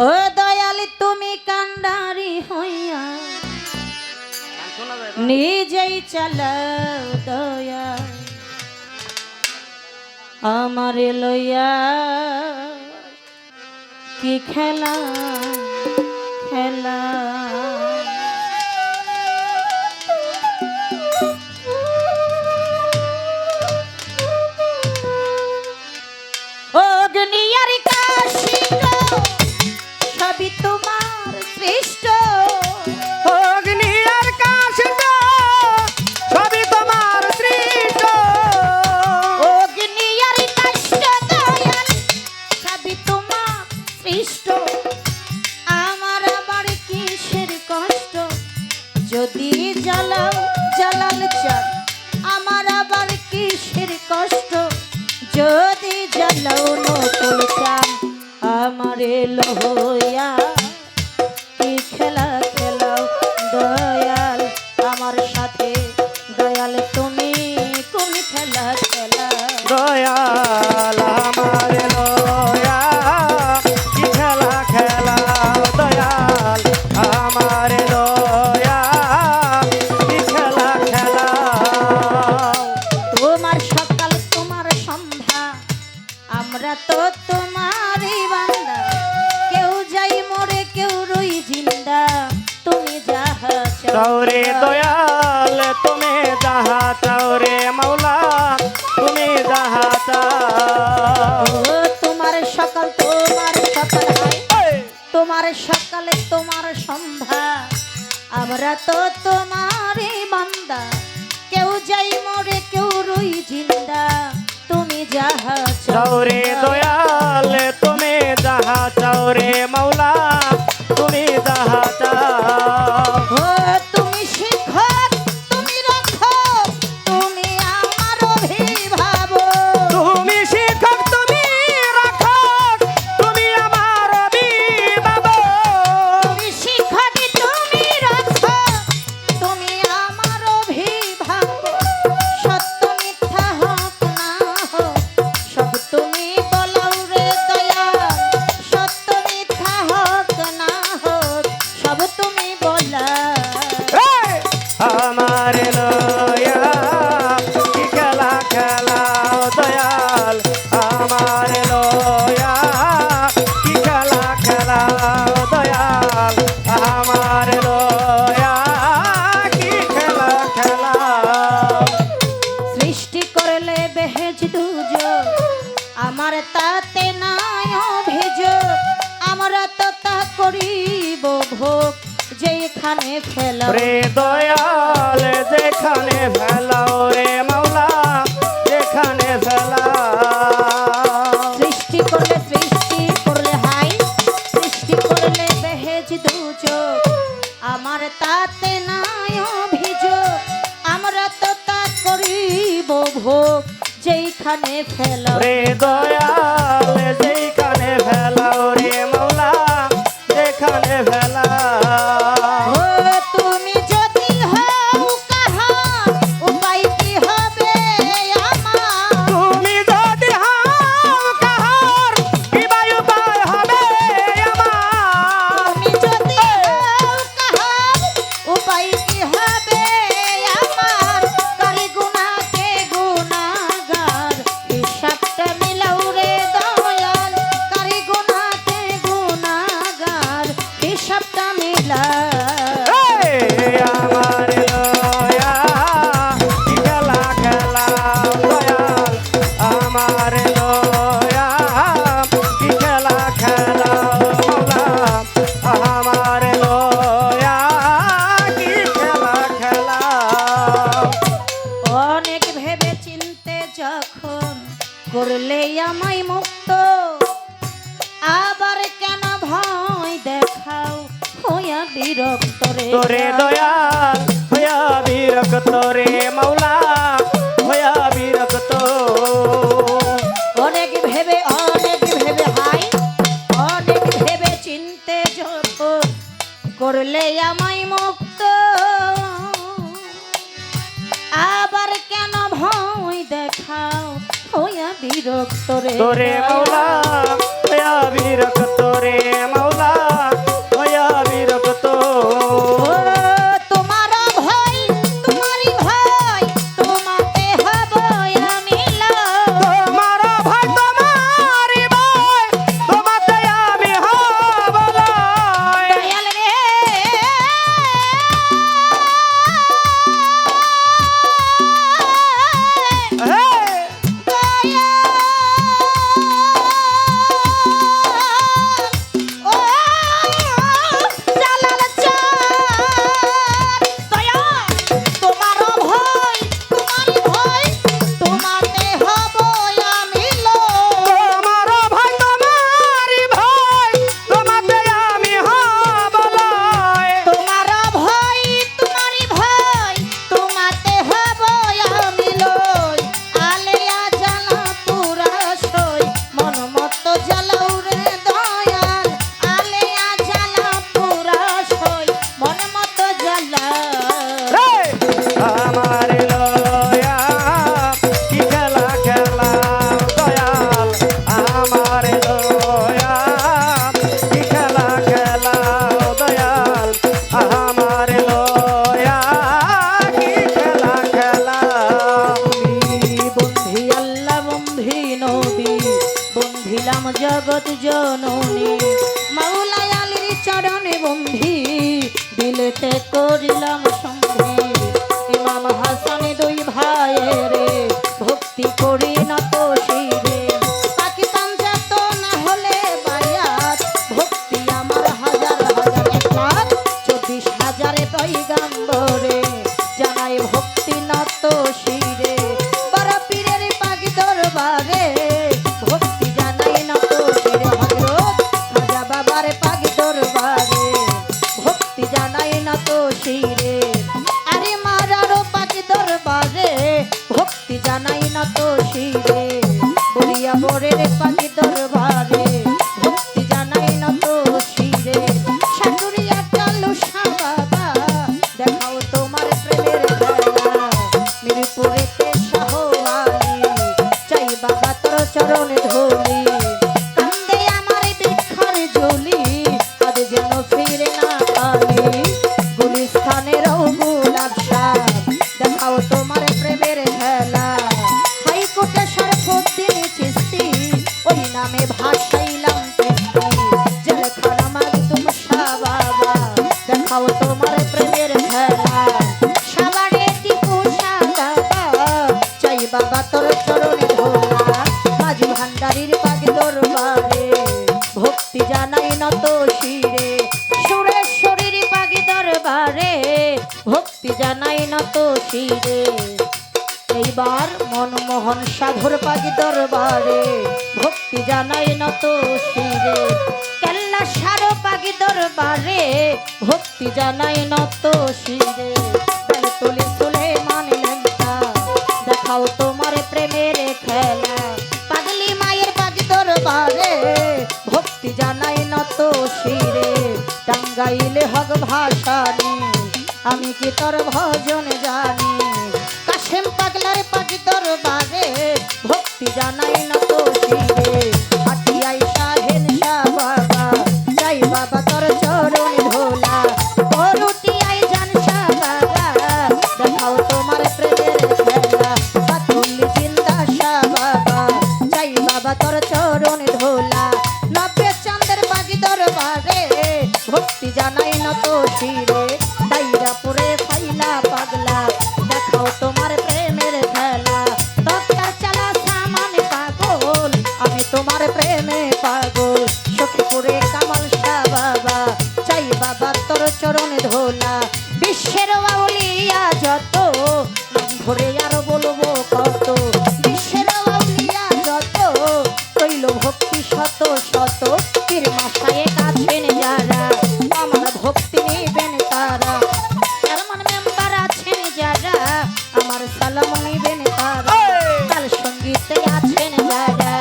ও দয়াল তুমি কান্ডারি হইয়া নিজেই চালাও দয়া আমারে লইয়া কি খেলা খেলা অগ্নিয়ার কাশিত সবই তোমার সৃষ্ট অগ্নিয়ার কাশিত সবই তোমার সৃষ্ট অগ্নিয়ার কাশিত দয়াল সবই তোমার সৃষ্ট আমার আবার কিসের কষ্ট যদি জ্বালাও জ্বালাল চাঁদ আমার আবার কিসের কষ্ট যদি জ্বালাও নকুল চাঁদ আমারে লহইয়া কি খেলা খেলাও দয়াল আমার সাথে দয়াল তুমি কোন খেলা খেলা দয়াল আমার লয়া কি খেলা খেলাও দয়াল আমার লয়া কি খেলা খেলাও তোমার সকাল তোমার সন্ধ্যা আমরা তো তোমারই বান্দা কেউ যাই মরে কেউ রই জিন্দা তুমি যাহা চাও চাওরে দয়াল তুমি যাহা চাওরে মাওলা তুমি যাহা চাও ও তোমার সকাল হয় তোমার সকালে তোমার সন্ধ্যা আমরা তো তোমারই বান্দা কেউ যাই মরে কেউ রই জিন্দা তুমি যাহা চাও চাওরে দয়াল তুমি যাহা চাওরে মাওলা তুমি যাহা চাও ও তুমি শিক্ষক তুমি রক্ষক তুমি আমার অভিভাবক তুমি শিক্ষক তুমি রাখক তুমি আমার অভিভাবক তুমি শিক্ষক তুমি রক্ষক তুমি আমার অভিভাবক সত্য মিথ্যা হোক না হোক সব তুমি বলাও রে দয়াল সত্য মিথ্যা হোক না হোক সব তুমি বলা আমার লয়া কি খেলা খেলাও দয়াল আমার লয়া কি খেলা খেলাও দয়াল আমার লয়া কি খেলা খেলাও সৃষ্টি করলে বেহেজ দুজো আমার তাতে নাই অভিযোগ আমরা তো তা করিব ভোগ যেখানে ফেলা রে দয়াল যেখানে ফেলাও রে মাওলা যেখানে ফেলাও সৃষ্টি করলে হাই সৃষ্টি করলে বেহেজ দুজো আমার তাতে নাই অভিযোগ আমরা তো তা করিব ভোগ যেখানে ফেলা রে দয়াল যেখানে ফেলাও রে মাওলা যেখানে ফেলাও ও তুমি যদি হও কাহার উপায় কি হবে আমার তুমি যদি হও কাহার কি বায়ু উপায় হবে আমার তুমি যদি হও কাহার উপায় কি হবে আমার কারি গুনাহকে গুনাহগার হিসাবটা মিলাও রে দয়াল কারি গুনাহকে গুনাহগার হিসাবটা মিলা আমার লয়া কি খেলা খেলাও দয়াল আমার লয়া কি খেলা খেলাও মাওলা আমার লয়া কি খেলা খেলাও অনেক ভেবে চিনতে যখন করলে আমায় মুক্ত আবার কেন ভয় দেখাও হইয়া বিরক্ত রে তোরে দয়াল হইয়া বিরক্ত রে মাওলা হইয়া বিরক্ত অনেক ভেবে হাই অনেক ভেবে চিনতে যখন করলে আমায় মুক্ত আবার কেন ভয় দেখাও হইয়া বিরক্ত রে তোরে মাওলা হইয়া বিরক্ত রে মাওলা জননী মাওলাই আলীর চরণে বন্ধি দিলেতে করিলাম সন্ধি ইমাম হাসান দুই ভাইয়ের ভক্তি করি না তো শিরে পাকিস্তান যেত না হলে বায়াত ভক্তি আমার হাজার হাজার 1,24,000 পয়গাম্বরে জানাই ভক্তি না তো শিরে বড় পীরের পাক দরবারে ভক্তি জানাই না তো শিরে হযরত খাজা বাবার পাক দরবারে ভক্তি জানাই না তো শিরে আরে মারারও পাক দরবারে ভক্তি জানাই না তো শিরে বলিয়া বরের পাক দরবারে ভক্তি জানাই না তো শিরে সাটুরিয়া চালু বাবা দেখাও তোমার প্রেমের খেলা মিরপুরেতে শাহওয়ালি চাই বাবা তোর চরণ ধুলি কান্দে আমার বৃক্ষর ঝুলি আজ যেন ফিরে না পালি গুলিস্তানের গোলাপ শাহ দেখাও তোমার প্রেমের খেলা হাইকোর্টে শরফুদ্দিন চিশতি ওই নামে ভাসাইলাম কিস্তি জেলখানা মাকদুম শাহ বাবা দেখাও তোমার প্রেমের খেলা সাবারে টিপু শাহ বাবা চাই বাবা তোর চরণে ধোলা মাঝি ভান্ডারীর পাক দরবারে ভক্তি জানাই না তো শিরে সুরেশ্বরীর পাক দরবারে ভক্তি জানাই না তো শিরে এইবার মনমোহন সাধুর পাক দরবারে ভক্তি জানাই না তো শিরে কেল্লা সারো পাক দরবারে ভক্তি জানাই না তো শিরে বেলতলি সুলেমান লেঙ্কা দেখাও তোমার প্রেমের খেলা পাগলি মায়ের পাক দরবারে ভক্তি জানাই না তো শিরে টাঙ্গাইলে হক ভাসানি আমি কি তোর ভজন জানি কাশেম পাগলার পাক দরবারে ভক্তি জানাই না তো শিরে হাটিয়াই শাহেন শাহ বাবা যাই বাবা তোর চরণ ধোলা করুটিয়াই জান শাহ বাবা দেখাও তোমার প্রেমের খেলা পাতুলি জিন্দা শাহ বাবা যাই বাবা তোর চরণ ধোলা নব্বে চাঁদের পাক দরবারে ভক্তি জানাই না তো শিরে দাইরাপুরে ফাইলা পাগলা দেখাও তোমার প্রেমের খেলা দরকার চালা সামান পাগল আমি তোমার প্রেমে পাগল সখীপুরে কামাল শাহ বাবা চাই বাবা তোর চরণ ধোলা বিশ্বের আউলিয়া যত নাম ধরে আর বলবো কত বিশ্বের আউলিয়া যত কইল ভক্তি শত শত পীর মাসায়ে আছেন যারা আমার ভক্তি নিবেন তারা চেয়ারম্যান মেম্বার আছেন যারা আমার সালাম নিবেন তারা তাল সঙ্গীতে আছেন যারা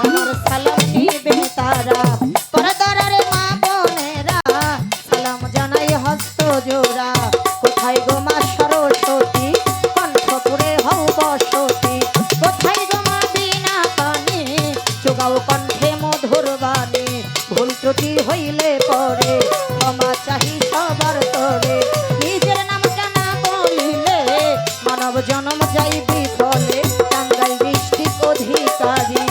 আমার সালাম নিবেন তারা পরদারের মা বোনেরা সালাম জানাই হস্ত জোড়া কোথায় গো মা সরস্বতী কণ্ঠপুরে হও বসতি কোথায় গো মা বিনা পানি যোগাও কণ্ঠে মধুর বাণী ভুল ত্রুটি হইলে পরে ক্ষমা চাহি সবার তরে নিজের নামটা না বলিলে মানব জন্ম যাই বিফলে টাঙ্গাইল ডিস্ট্রিক্ট অধিকারী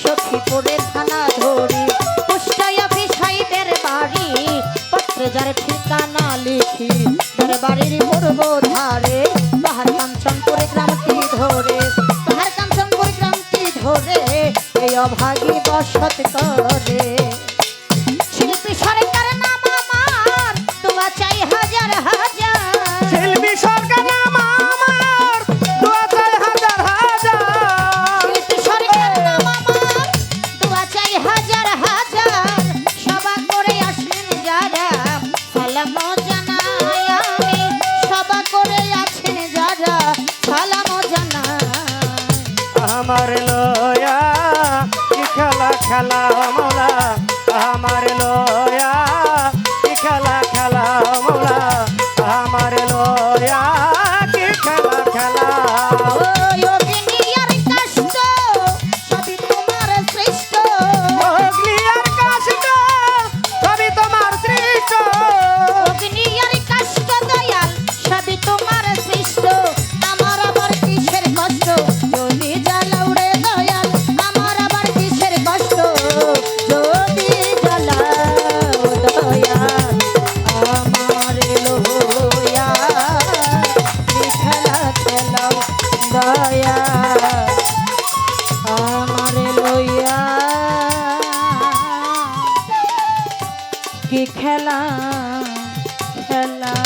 সখীপুরে থানা ধরি কুষ্টায় অফিস সাহেবের বাড়ি পত্রে যার ঠিকানা লিখি দরবারের পূর্ব ধারে পাহাড় কাঞ্চনপুরে গ্রামটি ধরে পাহাড় কাঞ্চনপুর গ্রামটি ধরে এই অভাগী বসত করে শিল্পী সরকার নাম আমার দোয়া চাই হাজার হাজার শিল্পী সরকার নাম আমার দোয়া চাই হাজার হাজার শিল্পী সরকার নাম আমার দোয়া চাই হাজার হাজার সভা করে আসলেন যারা সালাম জানাই আমি সভা করে আছেন যারা সালাম জানাই আমার লয়া কি খেলা খেলা মৌলা আমার লয়া কি খেলা খেলা মৌলা আমার লয়া কি খেলা খেলা ওই অগ্নিয়ার কষ্ট সবই তোমার সৃষ্ট অগ্নিয়ার কাষ্ট সবই তোমার সৃষ্ট অগ্নিয়ার কষ্ট দয়াল সবই তোমার সৃষ্ট আমার আবার কিসের কষ্ট যদি জ্বালাও রে দয়াল আমার আবার কিসের কষ্ট কি খেলা খেলা